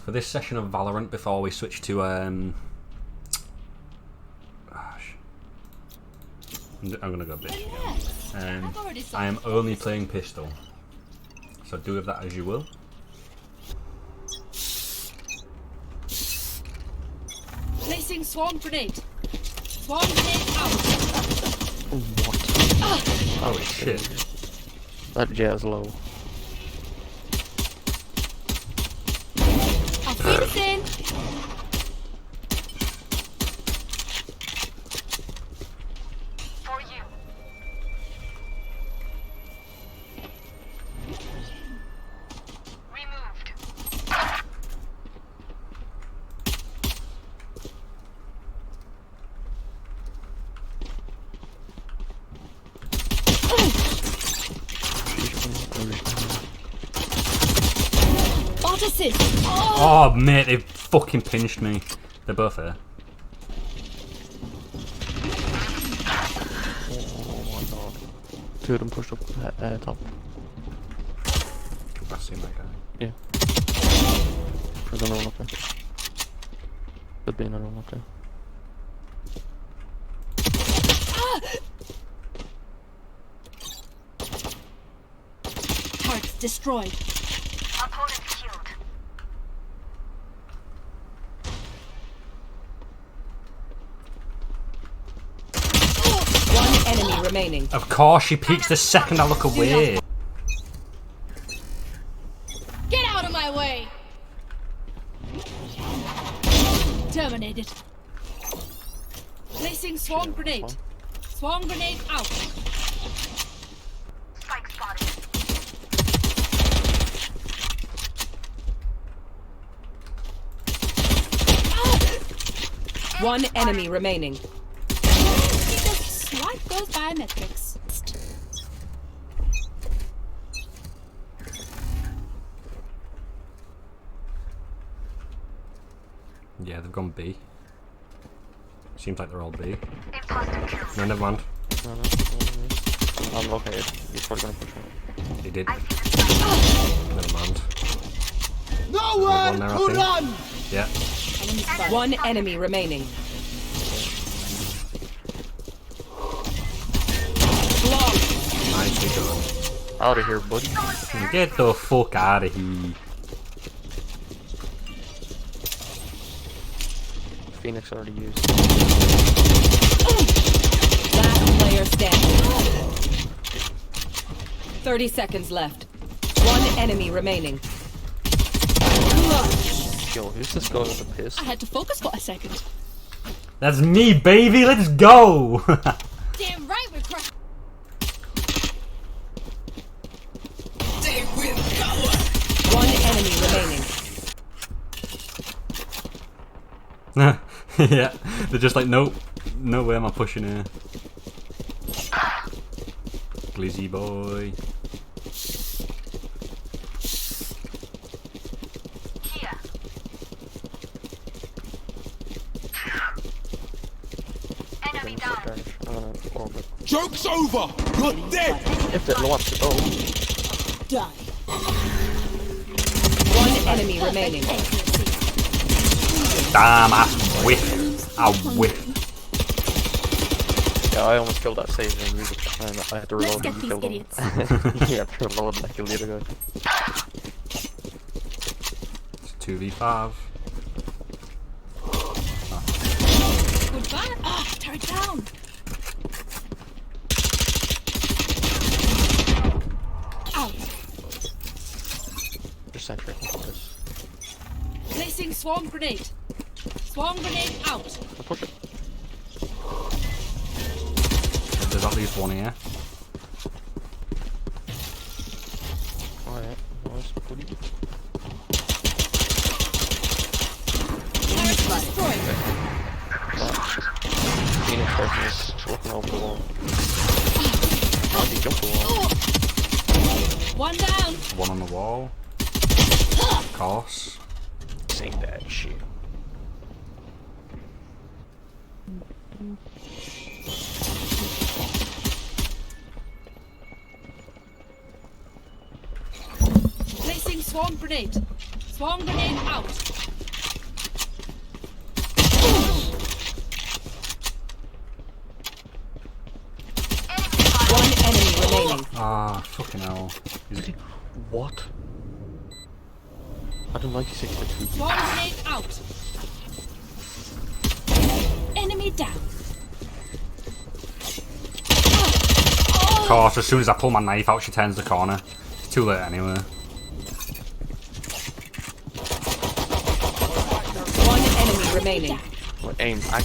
for this session of Valorant before we switch to I'm gonna go bitch again. I am only playing pistol, so do with that as you will. Placing swarm grenade. Swarm grenade out. What? Holy shit. That jet's low. I'll freeze in. For you. Removed. Bot assist. Oh mate, they fucking pinched me. They're both here. Oh my god. Two of them pushed up top. I've seen that guy. Yeah. There's another one up there. Could be another one up there. Targets destroyed. Opponent killed. One enemy remaining. Of course, she peeks the second I look away. Get out of my way! Terminated. Placing swarm grenade. Swarm grenade out. Spike spotted. One enemy remaining. Just swipe those biometrics. Yeah, they've gone B. Seems like they're all B. No, never mind. No. I'm okay. He's probably gonna push me. He did. Never mind. Nowhere to run! Yeah. One enemy remaining. Nicely done. Out of here, buddy. Get the fuck out of here. Phoenix already used. Last player standing. 30 seconds left. One enemy remaining. Yo, who's this guy with the piss? I had to focus for a second. That's me, baby. Let's go. Damn right we're cracked. One enemy remaining. Yeah, they're just like, nope, no way am I pushing here. Glizzy boy. Here. Enemy down. Joke's over! You're dead! If it wants to go. Die. One enemy remaining. Damn, I whiff. I whiff. Yeah, I almost killed that save and I had to reload Let's get and these kill them. idiots. Yeah, I had to reload and I killed the other guy. It's 2v5. Goodbye. Ah, turn down. Out. Just sentry on this. Placing swarm grenade. Swarm grenade out. I'll push it. There's at least one here. Alright, nice, buddy. Turret destroyed. Phoenix person is looking over the wall. Oh, he jumped the wall. One down. One on the wall. Of course. Sing that shit. Placing swarm grenade. Swarm grenade out. One enemy remaining. Ah, fucking hell. What? I don't like you 6 foot 2. Swarm grenade out. Enemy down. Of course, as soon as I pull my knife out, she turns the corner. It's too late anyway. One enemy remaining. Well, aim. I